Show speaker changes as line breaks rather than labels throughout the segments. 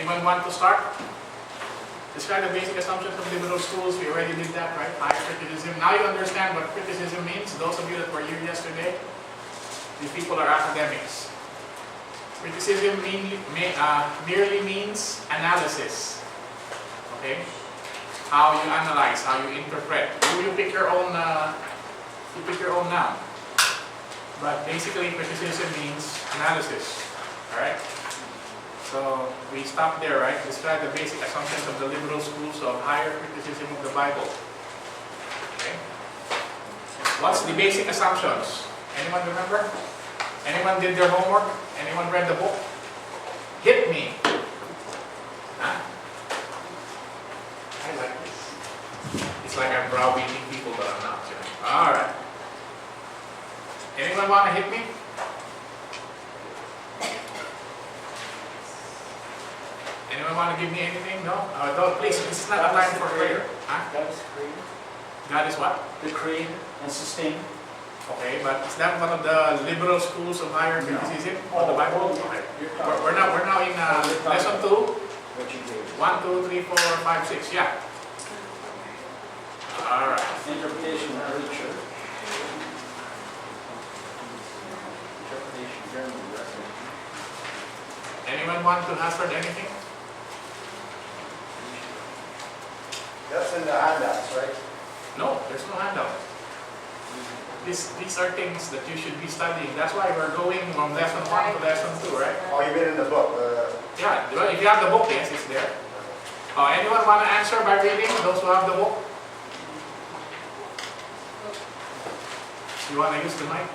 Anyone want to start? Describe the basic assumptions of liberal schools. We already did that, right? Higher criticism. Now you understand what criticism means. Those of you that were here yesterday, these people are academics. Criticism merely means analysis. Okay? How you analyze, how you interpret. You pick your own noun. But basically, criticism means analysis. Alright? So we stop there, right? Describe the basic assumptions of the liberal schools of higher criticism of the Bible. Okay? What's the basic assumptions? Anyone remember? Anyone did their homework? Anyone read the book? Hit me. Huh? I like this. It's like I'm browbeating people, but I'm not. Alright. Anyone want to hit me? Anyone want to give me anything? No? Don't, please, this is not a time for prayer. Huh?
God is creator.
God is what?
The creator and sustainer.
Okay, but is that one of the liberal schools of higher criticism of the Bible? Okay. We're now in lesson 2.
What you gave.
1, 2, 3, 4, 5, 6. Yeah. Alright.
Interpretation of early church. Interpretation German Reformation.
Anyone want to hazard anything?
That's in the handouts, right?
No, there's no handout. These are things that you should be studying. That's why we're going from lesson 1 to lesson 2, right?
Oh, you mean in the book?
Yeah, well, if you have the book, yes, it's there. Anyone want to answer by reading? Those who have the book? You want to use the mic?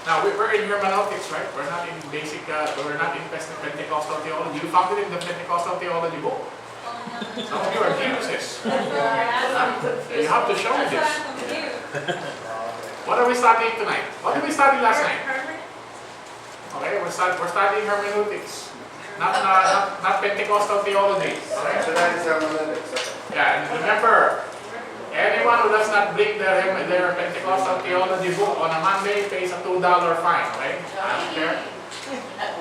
Now, we're in hermeneutics, right? We're not in basic, we're not in Pentecostal theology. You found it in the Pentecostal theology book. Some of you are geniuses. You have to show me this. What are we studying tonight? What did we study last night? Okay, we're studying hermeneutics, not Pentecostal theology. Okay?
Tonight is hermeneutics.
Yeah, and remember, anyone who does not bring their Pentecostal theology book on a Monday pays a $2 fine. Okay? I don't care.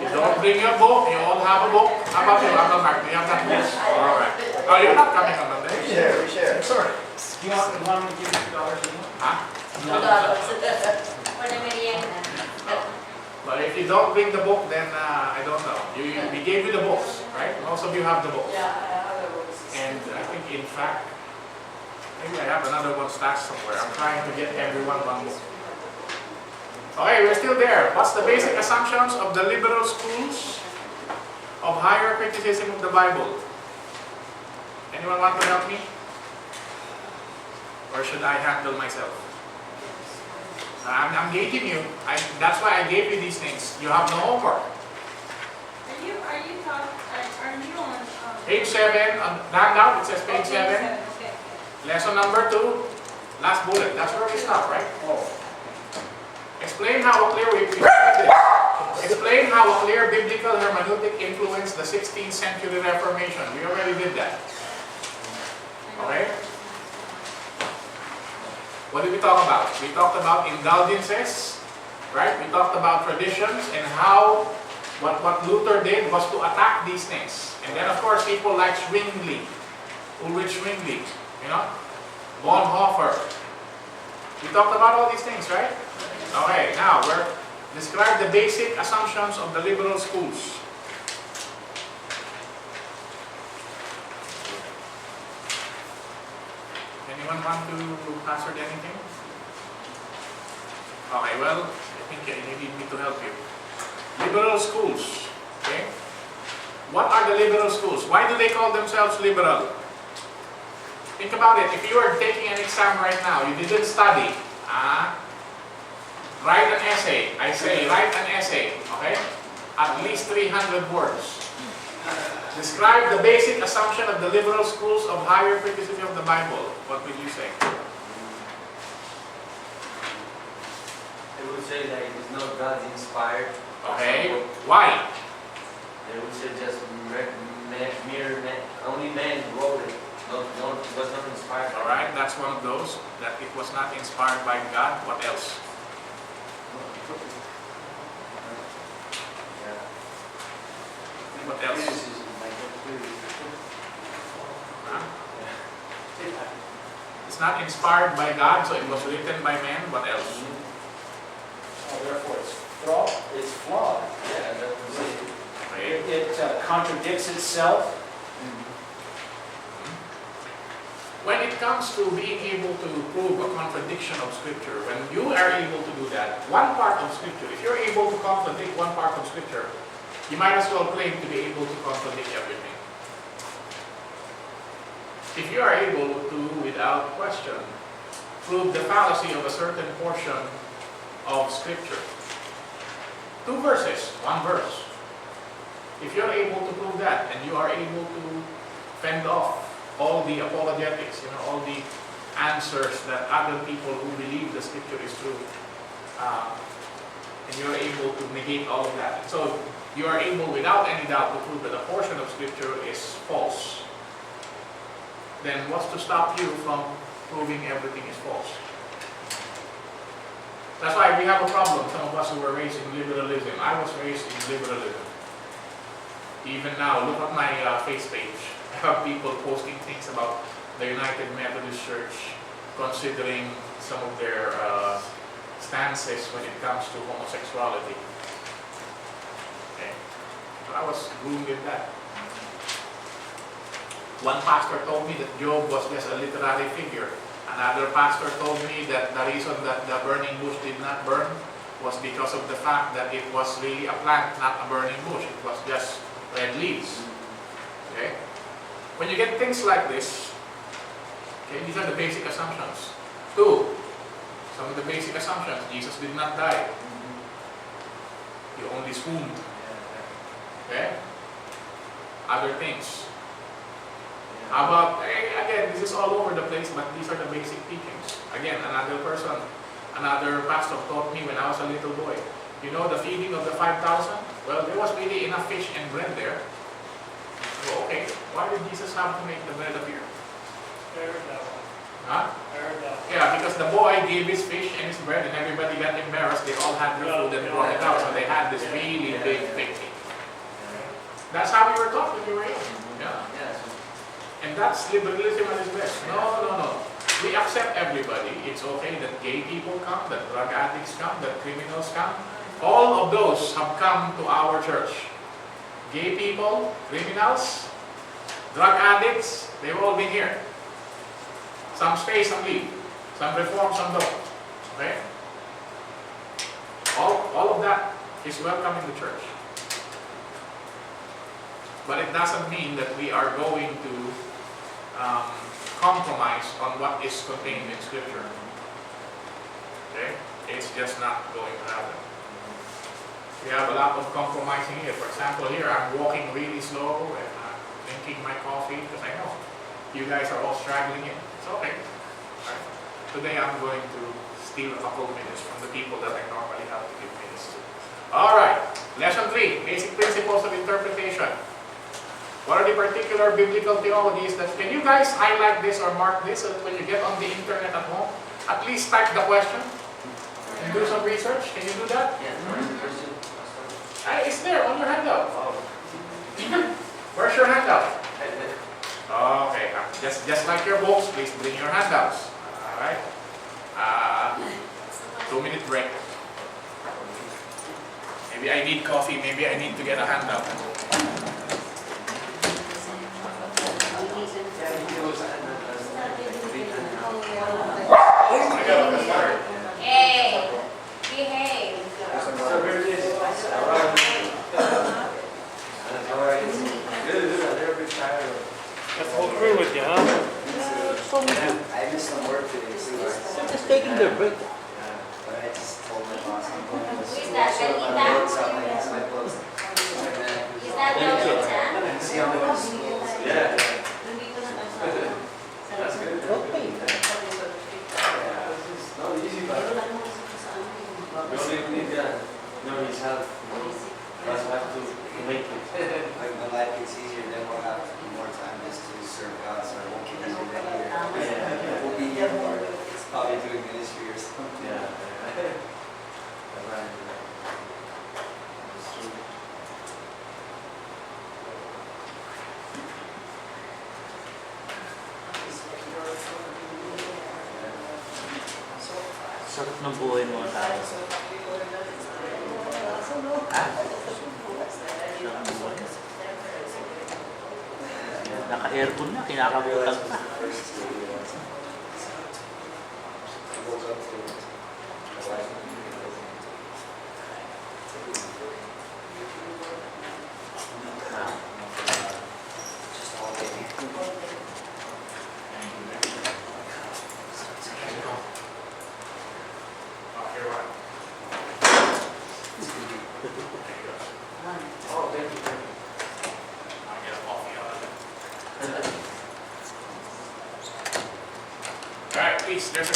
You don't bring your book, you all have a book. How about you, Uncle Mark? Do you have that book? Alright. Oh, you're not coming on Monday?
We share.
Sorry.
Do you want me to give you $2 again?
Huh?
$2.
But if you don't bring the book, then I don't know. We gave you the books, right? Most of you have the books. And I think, in fact, maybe I have another one stashed somewhere. I'm trying to get everyone one book. Okay, we're still there. What's the basic assumptions of the liberal schools of higher criticism of the Bible? Anyone want to help me? Or should I handle myself? I'm gauging you. That's why I gave you these things. You have no homework.
Are you on
Page 7, on the handout, it says page 7.
Okay.
Lesson number 2, last bullet. That's where we stop, right?
Oh.
Explain how a clear Explain how a clear biblical hermeneutic influenced the 16th century Reformation. We already did that. Okay? What did we talk about? We talked about indulgences, right? We talked about traditions and how what Luther did was to attack these things. And then of course people like Ulrich Zwingli, you know, Bonhoeffer. We talked about all these things, right? Okay, now we're describe the basic assumptions of the liberal schools. Anyone want to hazard anything? Okay, well, I think you need me to help you. Liberal schools, okay? What are the liberal schools? Why do they call themselves liberal? Think about it. If you are taking an exam right now, you didn't study, write an essay. I say write an essay, okay? At least 300 words. Describe the basic assumption of the liberal schools of higher criticism of the Bible. What would you say?
They would say that it is not God's inspired.
Okay. Why?
They would say just only man wrote it. It was not inspired.
Alright, that's one of those. That it was not inspired by God. What else? What else?
Criticism, like that, clearly.
Huh? It's not inspired by God, so it was written by man. What else?
Oh, therefore it's flawed.
Yeah, that was it.
Okay.
It contradicts itself.
When it comes to being able to prove a contradiction of Scripture, when you are able to do that, one part of Scripture, if you're able to contradict one part of Scripture, you might as well claim to be able to contradict everything. If you are able to, without question, prove the fallacy of a certain portion of Scripture, 2 verses, 1 verse, if you're able to prove that, and you are able to fend off all the apologetics, all the answers that other people who believe the Scripture is true, and you're able to negate all of that. So you are able, without any doubt, to prove that a portion of Scripture is false. Then what's to stop you from proving everything is false? That's why we have a problem, some of us who were raised in liberalism. I was raised in liberalism. Even now, look at my face page. I have people posting things about the United Methodist Church considering some of their stances when it comes to homosexuality. Okay. So I was groomed in that. One pastor told me that Job was just a literary figure. Another pastor told me that the reason that the burning bush did not burn was because of the fact that it was really a plant, not a burning bush. It was just red leaves. Okay? When you get things like this, okay, these are the basic assumptions. 2, some of the basic assumptions. Jesus did not die. He only swooned. Okay? Other things. How about, again, this is all over the place, but these are the basic teachings. Again, another pastor taught me when I was a little boy. You know the feeding of the 5,000? Well, there was really enough fish and bread there. So, okay, why did Jesus have to make the bread appear?
I heard that one.
Huh?
I heard that one.
Yeah, because the boy gave his fish and his bread and everybody got embarrassed. They all had their food and brought it out. So they had this really big picnic. That's how we were taught when we were young. Yeah. And that's liberalism at its best. No. We accept everybody. It's okay that gay people come, that drug addicts come, that criminals come. All of those have come to our church. Gay people, criminals, drug addicts, they've all been here. Some stay, some leave. Some reform, some don't. Okay? All of that is welcome in the church. But it doesn't mean that we are going to compromise on what is contained in Scripture. Okay? It's just not going to happen. We have a lot of compromising here. For example, here I'm walking really slow and drinking my coffee because I know you guys are all straggling in. It's okay. Right. Today I'm going to steal a couple of minutes from the people that I normally have to give minutes to. Alright, lesson 3, basic principles of interpretation. What are the particular biblical theologies that, can you guys highlight this or mark this so that when you get on the internet at home, at least type the question and do some research? Can you do that? It's there on your handout. Where's your handout? Okay, just like your books, please bring your handouts. Alright. 2-minute break. Maybe I need coffee, maybe I need to get a handout.
Hey, behave.
So here it is. They're a bit tired of
That's the whole crew with you, huh?
I missed some work today, so
They're just taking their break.
but I just told my boss I'm going to
Who is that, Benita?
It's my clothes.
Is that Benita?
See how many schools?
Yeah.
That's
good.
Okay.
It's not easy, but we only need his help. That's why I have to make it.
Like when life gets easier, then we'll have more time just to serve God, so it won't get easier than here. We'll be here more, probably doing ministry or something.
Yeah. That's right.
Sarap ng buhay mo tao. Ha? Sarap ng buhay. Naka-aircon na, kinakabutan pa.
Alright, please, there's a